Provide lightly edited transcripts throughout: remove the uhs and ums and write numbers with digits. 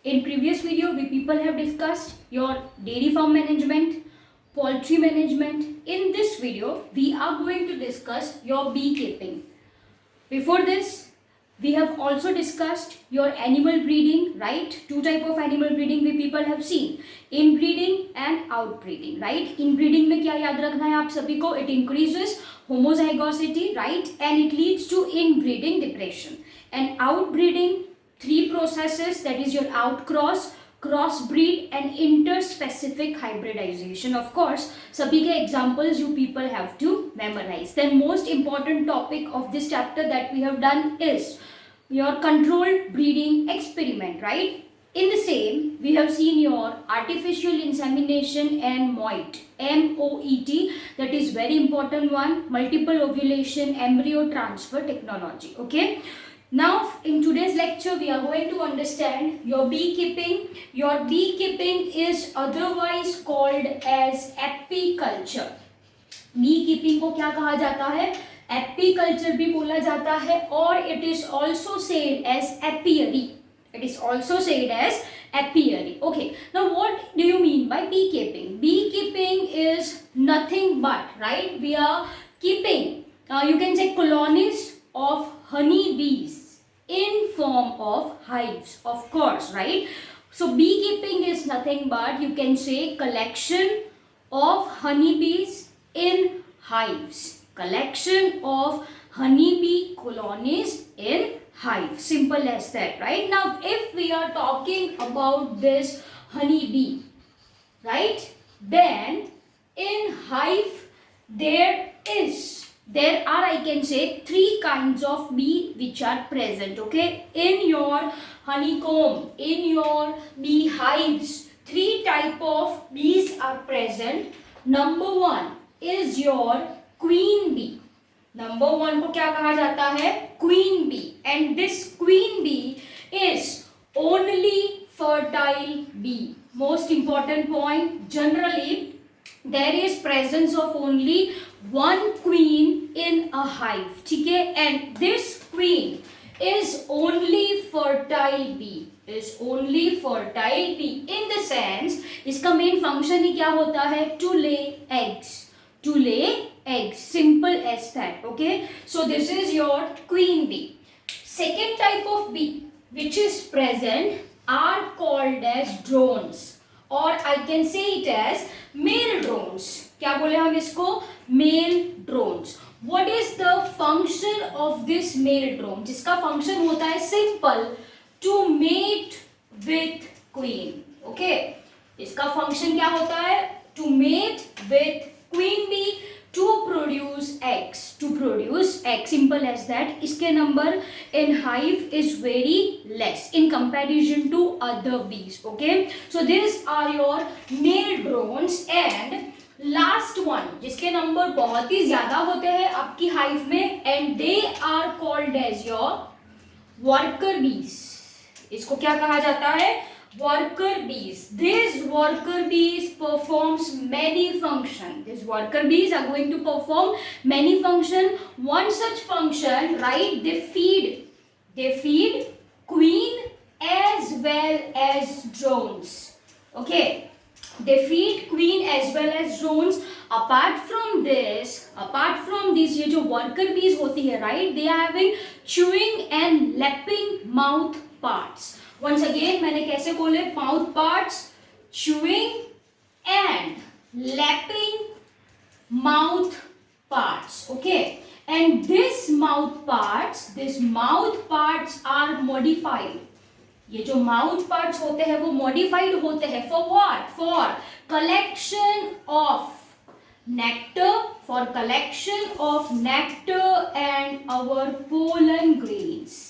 In previous video, we people have discussed your dairy farm management, poultry management. In this video, we are going to discuss your beekeeping. Before this, we have also discussed your animal breeding, right? Two type of animal breeding we people have seen, inbreeding and outbreeding, right? Inbreeding में क्या याद रखना है आप सभी को? It increases homozygosity, right? And it leads to inbreeding depression. And outbreeding, three processes, that is your outcross, crossbreed and interspecific hybridization. Of course, सभी के examples you people have to memorize. Then most important topic of this chapter that we have done is your controlled breeding experiment, right? In the same, we have seen your artificial insemination and MOIT, M-O-E-T, that is very important one, multiple ovulation embryo transfer technology, okay? Now, in today's lecture, we are going to understand your beekeeping. Your beekeeping is otherwise called as apiculture. Beekeeping को क्या कहा जाता है? Apiculture भी बोला जाता है और it is also said as apiary. It is also said as apiary. Okay. Now, what do you mean by beekeeping? Beekeeping is nothing but, right? We are keeping, you can say, colonies of honey bees in form of hives, of course, right? So beekeeping is nothing but, you can say, collection of honeybees in hives, collection of honeybee colonies in hive, simple as that, right? Now if we are talking about this honeybee, right, then in hive there are, I can say, three kinds of bee which are present, okay? In your honeycomb, in your bee hives, three type of bees are present. Number one is your queen bee. Number one को क्या कहा जाता है? Queen bee. And this queen bee is only fertile bee. Most important point, generally there is presence of only one queen in a hive, ठीक है? And this queen is only fertile bee, is only fertile bee. In the sense, इसका main function ही क्या होता है? To lay eggs, to lay eggs, simple as that, okay? So this is your queen bee. Second type of bee which is present are called as drones, or I can say it as male drones. क्या बोले हम इसको? Male drones. What is the function of this male drone? जिसका function होता है simple, to mate with queen. Okay? इसका function क्या होता है? To mate with queen bee, to produce eggs. To produce eggs, simple as that. इसके number in hive is very less in comparison to other bees. Okay? So these are your male drones. And last one जिसके number बहुत ही ज्यादा होते हैं आपकी hive में, and they are called as your worker bees. इसको क्या कहा जाता है? Worker bees. This worker bees performs many function. This worker bees are going to perform many function. One such function, right, they feed queen as well as drones. Okay, they feed queen as well as drones. Apart from this, ये जो worker bees होती है, right, they are having chewing and lapping mouth parts. Once again, मैंने कैसे बोले? Mouth parts, chewing and lapping mouth parts. Okay, and this mouth parts are modified. ये जो mouth parts होते हैं वो मॉडिफाइड होते हैं for what? For collection of nectar and our pollen grains.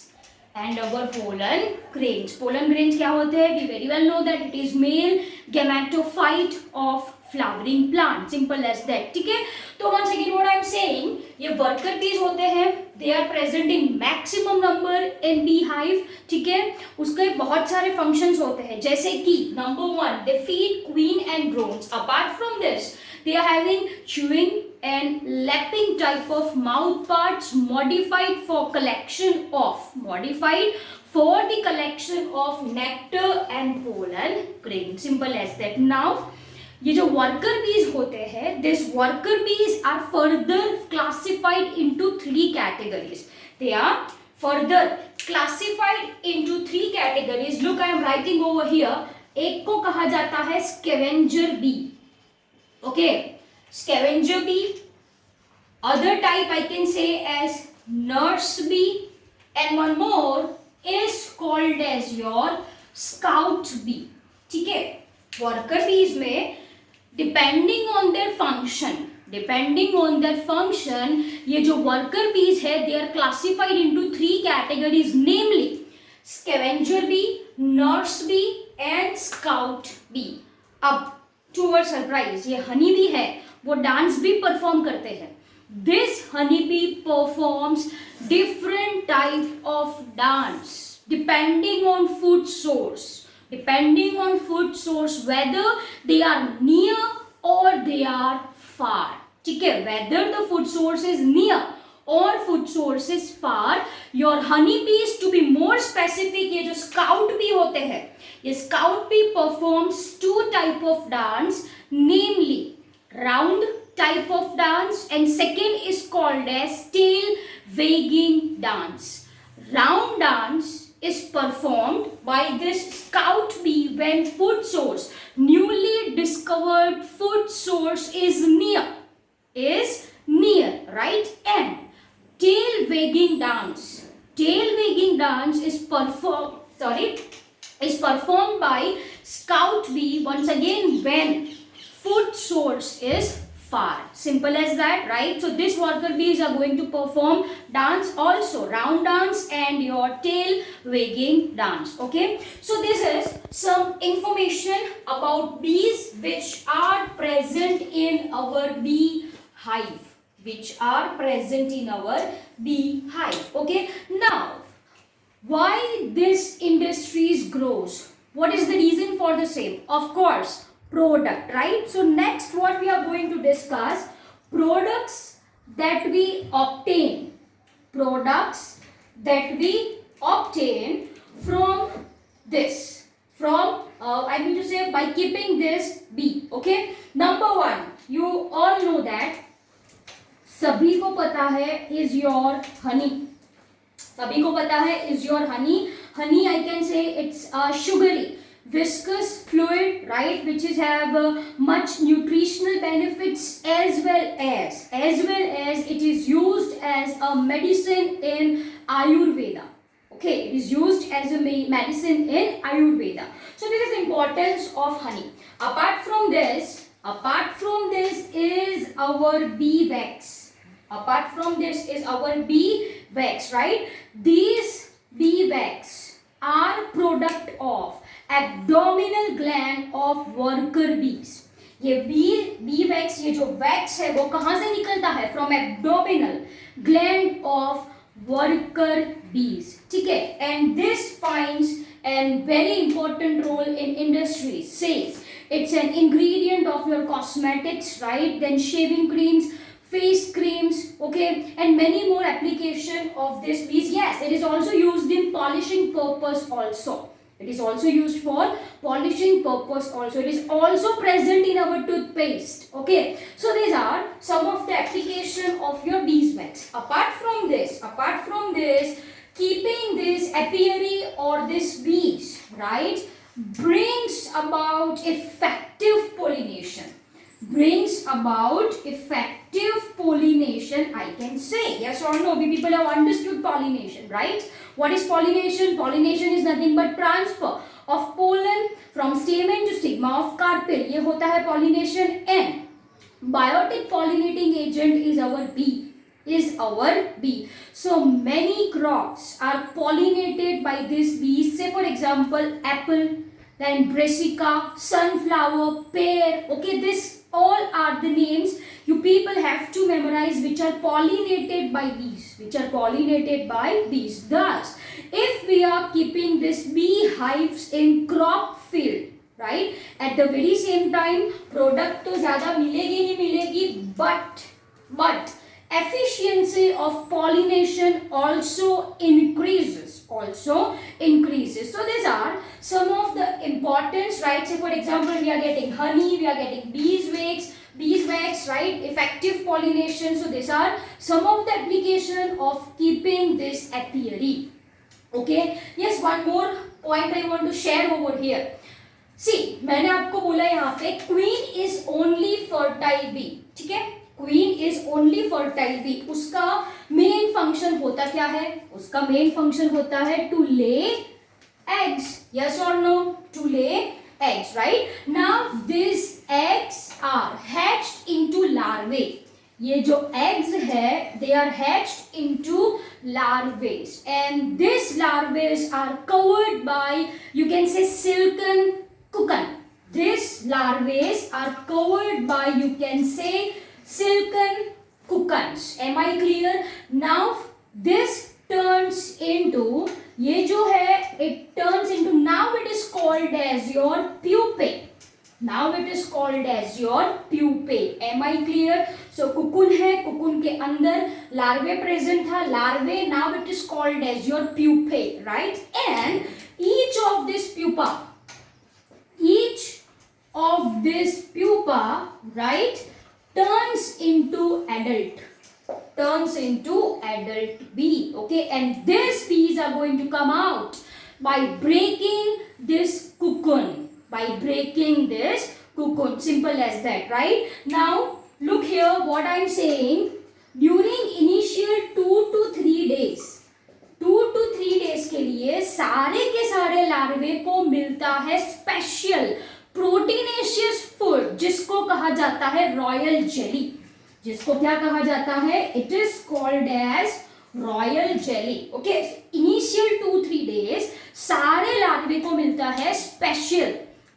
Pollen grains क्या होते हैं? We very well know that it is male gametophyte of flowering plant, simple as that, ठीक है? तो once again what I am saying, ये worker bees होते हैं, they are present in maximum number in bee hive, ठीक है? उसके बहुत सारे फंक्शंस होते हैं, जैसे कि number one, they feed queen and drones. Apart from this, they are having chewing and lapping type of mouth parts modified for collection of for the collection of nectar and pollen grain. Simple as that. Now ये जो worker bees होते हैं, this worker bees are further classified into 3 categories. They are further classified into 3 categories. Look, I am writing over here. एक को कहा जाता है scavenger bee. Okay, scavenger bee. Other type I can say as nurse bee, and one more is called as your scout bee. ठीक है, worker bees में depending on their function, ये जो worker bees है, they are classified into 3 categories, namely scavenger bee, nurse bee and scout bee. अब to our surprise, ये honey bee है, वो dance भी perform करते हैं. This honeybee performs different type of dance depending on food source. Whether they are near or they are far. ठीक है, whether the food source is near or food source is far, your honeybees, to be more specific, ये जो scout bee होते हैं, ये scout bee performs 2 type of dance, namely round type of dance and second is called as tail wagging dance. Round dance is performed by this scout bee when food source, newly discovered food source is near, right? And tail wagging dance is performed by scout bee once again when food source is far. Simple as that, right? So this worker bees are going to perform dance also, round dance and your tail wagging dance. Okay, so this is some information about bees which are present in our bee hive. Okay, now why this industries grows? What is the reason for the same? Of course, product, right? So next what we are going to discuss, products that we obtain from this, I mean to say by keeping this bee. Okay, number 1, you all know that सभी को पता है is your honey. Honey, I can say it's sugary, viscous fluid, right, which is have much nutritional benefits as well as it is used as a medicine in Ayurveda. Okay, it is used as a medicine in Ayurveda. So this is the importance of honey. Apart from this is our bee wax. Right? These bee wax are product of abdominal gland of worker bees. ये bee wax, ये जो wax है वो कहाँ से निकलता है? From abdominal gland of worker bees. ठीक है? And this finds a very important role in industry. Says it's an ingredient of your cosmetics, right? Then shaving creams, face creams, okay, and many more application of this bees. Yes, it is also used in polishing purpose also. It is also used for polishing purpose also. It is also present in our toothpaste. Okay, so these are some of the application of your beeswax. Apart from this, keeping this apiary or this bees, right, brings about effective pollination. I can say. Yes or no? We people have understood pollination, right? What is pollination? Pollination is nothing but transfer of pollen from stamen to stigma of carpel. ये होता है pollination. And biotic pollinating agent is our bee. So many crops are pollinated by this bee. Say for example apple, then brassica, sunflower, pear. Okay, this all are the names you people have to memorize which are pollinated by bees. Thus, if we are keeping this bee hives in crop field, right, at the very same time product तो ज़्यादा मिलेगी, but efficiency of pollination also increases. So these are some of the importance, right? Say for example, we are getting honey, we are getting beeswax, right? Effective pollination. So these are some of the application of keeping this apiary. Okay, yes, one more point I want to share over here. See, मैंने आपको बोला यहाँ पे queen is only fertile bee, ठीक है, queen is only fertile bee. उसका main function होता क्या है? उसका मेन फंक्शन होता है टू ले एग्स. यस और no? To lay eggs, right? Now this eggs are hatched into larvae. ये जो एग्स है they are hatched into larvae, and these larvae are covered by, you can say, silken cocoon. These larvae are covered by, you can say, silken cocoons. Am I clear? Now this turns into, ये जो है it turns into, now it is called as your pupae. Now it is called as your pupae. Am I clear? So cocoon है, cocoon के अंदर larvae present था, larvae, now it is called as your pupae, right? And each of this pupa, right, turns into adult bee. Okay, and these bees are going to come out by breaking this cocoon. Simple as that, right? Now look here what I am saying. During initial 2 to 3 days के लिए सारे के सारे larvae को मिलता है special proteinaceous food, जिसको कहा जाता है रॉयल जेली. जिसको क्या कहा जाता है? It is called as royal jelly. Okay, initial 2-3 days सारे लार्वे को मिलता है special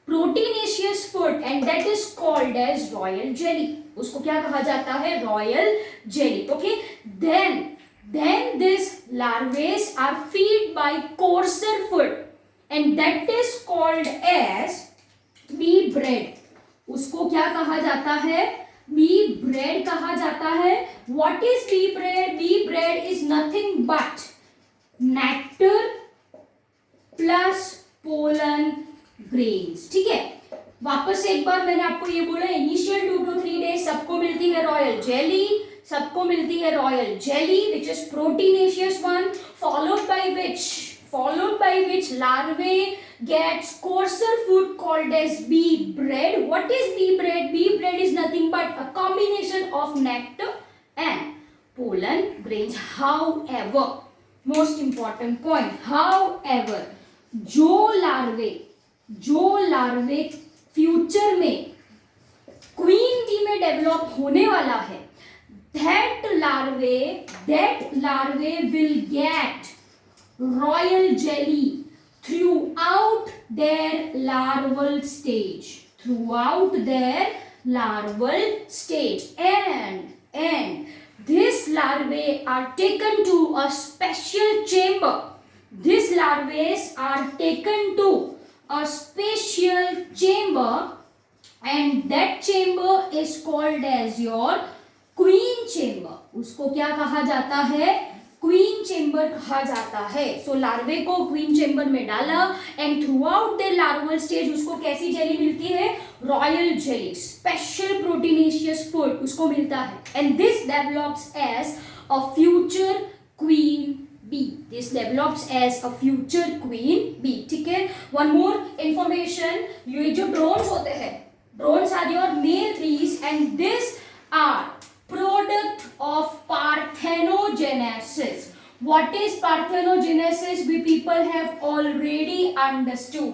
proteinaceous food, and that is called as royal jelly. उसको क्या कहा जाता है? Royal jelly. Okay, then these larvae are feed by coarser food, and that is called as bee bread. उसको क्या कहा जाता है? bee bread कहा जाता है. What is bee bread? Bee bread is nothing but nectar plus pollen grains. ठीक है, वापस एक बार मैंने आपको ये बोला, इनिशियल 2 to 3 डेज सबको मिलती है royal jelly, which is proteinaceous one, followed by which larvae gets coarser food called as bee bread. What is bee bread? Bee bread is nothing but a combination of nectar and pollen grains. However, most important point, however, जो लार्वे future में queen B में develop होने वाला है, that larvae will get royal jelly throughout their larval stage, and these larvae are taken to a special chamber. And that chamber is called as your queen chamber. उसको क्या कहा जाता है? Queen chamber कहा जाता है. सो लार्वे को क्वीन चेम्बर में डाला, and throughout the larval stage उसको कैसी जेली मिलती है? Royal jelly, special proteinaceous food उसको मिलता है, and this develops as a future queen bee. ठीक है, वन मोर इंफॉर्मेशन, ये जो ड्रोन्स होते हैं, drones are your male bees, and this are product of parthenogenesis. What is parthenogenesis? We people have already understood.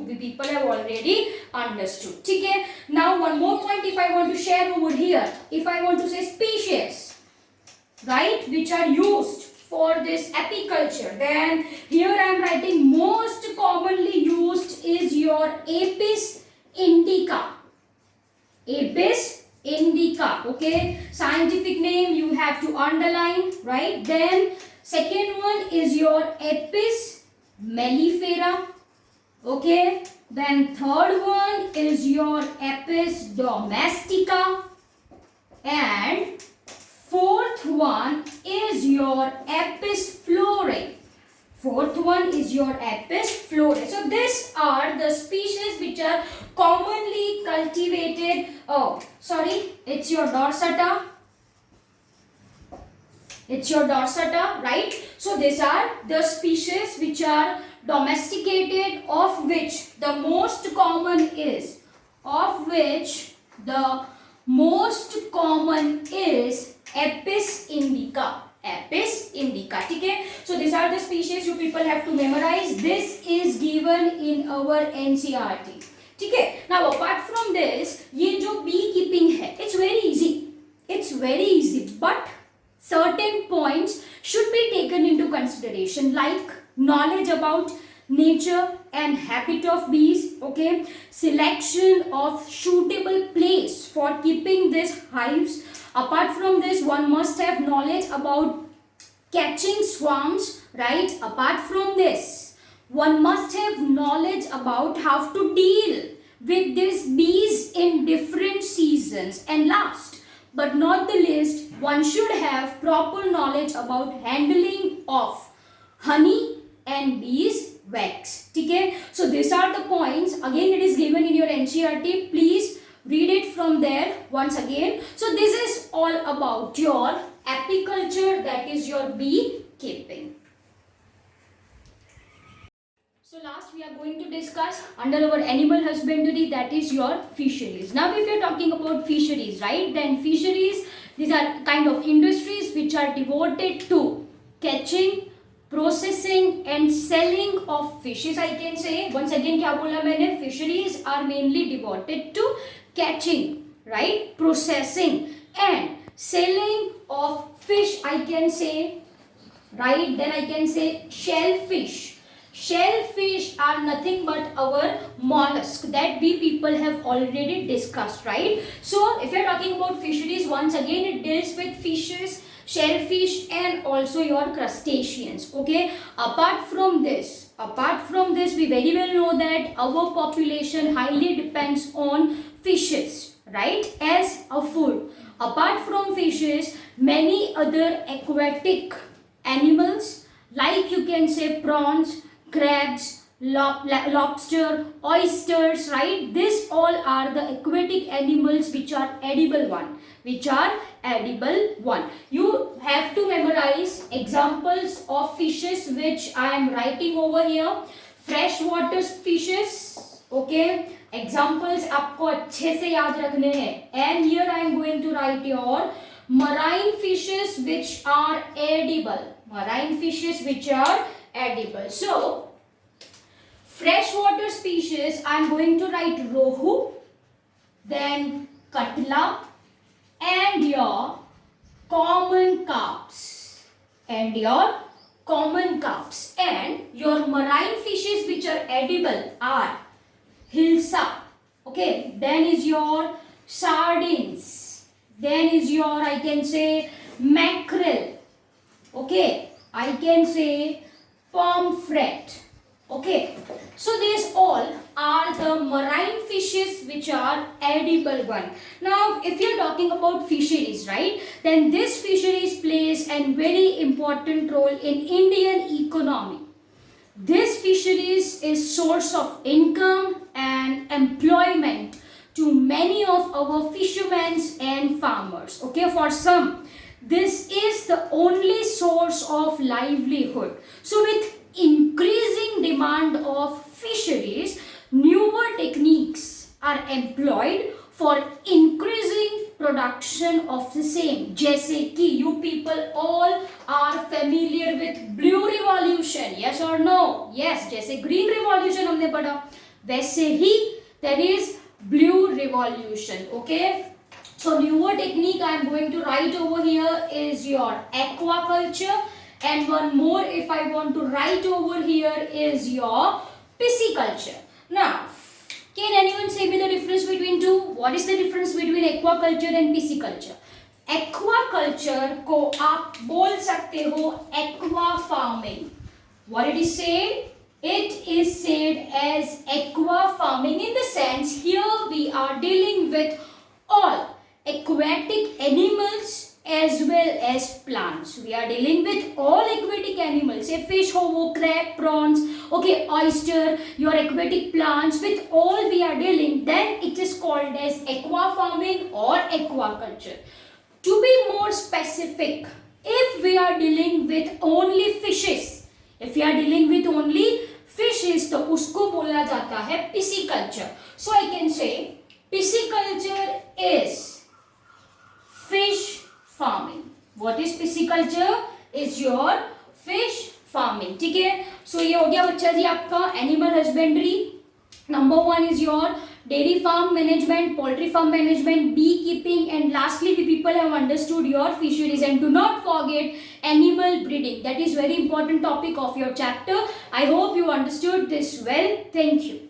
ठीक है. Now one more point if I want to share over here, if I want to say species, right, which are used for this apiculture, then here I am writing most commonly used is your Apis indica. Okay, scientific name you have to underline, right? Then second one is your Apis mellifera. Okay, then third one is your Apis domestica, and fourth fourth one is your Apis florae. Fourth one is your Apis florae. So these are the species which are commonly cultivated. Oh, sorry, it's your Dorsata. It's your Dorsata, right? So these are the species which are domesticated, of which the most common is, Apis indica. Apis indica. Okay? So these are the species you people have to memorize. This is given in our NCERT. Okay? Now apart from this, ये जो beekeeping है, it's very easy. It's very easy, but certain points should be taken into consideration, like knowledge about nature and habit of bees, okay, selection of suitable place for keeping these hives. Apart from this, one must have knowledge about catching swarms, right? Apart from this, one must have knowledge about how to deal with these bees in different seasons. And last but not the least, one should have proper knowledge about handling of honey and bees wax. Okay? So these are the points. Again, it is given in your NCERT. Please read it from there once again. So this is all about your apiculture, that is your beekeeping. So last we are going to discuss under our animal husbandry, that is your fisheries. Now if you are talking about fisheries, right, then fisheries, these are kind of industries which are devoted to catching, processing and selling of fishes. I can say once again, क्या बोला मैंने, fisheries are mainly devoted to catching, right, processing and selling of fish. I can say, right, then I can say shellfish. Shellfish are nothing but our mollusk that we people have already discussed, right? So if you are talking about fisheries, once again it deals with fishes, shellfish and also your crustaceans. Okay, apart from this, we very well know that our population highly depends on fishes, right, as a food. Apart from fishes, many other aquatic animals, like you can say prawns, crabs, lobster, oysters, right? These all are the aquatic animals which are edible one. You have to memorize examples of fishes which I am writing over here. Freshwater fishes, okay? Examples आपको अच्छे से याद रखने हैं. And here I am going to write your marine fishes which are edible. So, freshwater species, I am going to write rohu, then katla, and your common carps. And your marine fishes which are edible are hilsa. Okay, then is your sardines. Then is your, I can say, mackerel. Okay, I can say pomfret. Okay, so these all are the marine fishes which are edible one. Now if you are talking about fisheries, right, then this fisheries plays a very important role in Indian economy. This fisheries is source of income and employment to many of our fishermen and farmers. Okay, for some this is the only source of livelihood. So with increasing demand of fisheries, newer techniques are employed for increasing production of the same. जैसे कि you people all are familiar with blue revolution, yes or no? Yes, जैसे green revolution हमने पढ़ा, वैसे ही there is blue revolution. Okay, so newer technique I am going to write over here is your aquaculture, and one more if I want to write over here is your pisciculture. Now can anyone say me the difference between two? What is the difference between aquaculture and pisciculture? Aquaculture को आप बोल सकते हो aqua farming. What it is said? It is said as aqua farming in the sense here we are dealing with all aquatic animals as as well as plants. We are dealing with all aquatic animals, say fish हो वो, crab, prawns, okay, oyster, your aquatic plants, with all we are dealing, then it is called as aqua farming or aquaculture. To be more specific, if we are dealing with only fishes, if we are dealing with only fishes, तो उसको बोला जाता है pisciculture. So I can say pisciculture is fish farming. What is pisciculture? Is your fish farming. ठीक है, so ये हो गया बच्चा जी आपका animal husbandry. Number 1 is your dairy farm management, poultry farm management, beekeeping, and lastly we people have understood your fisheries. And do not forget animal breeding. That is very important topic of your chapter. I hope you understood this well. Thank you.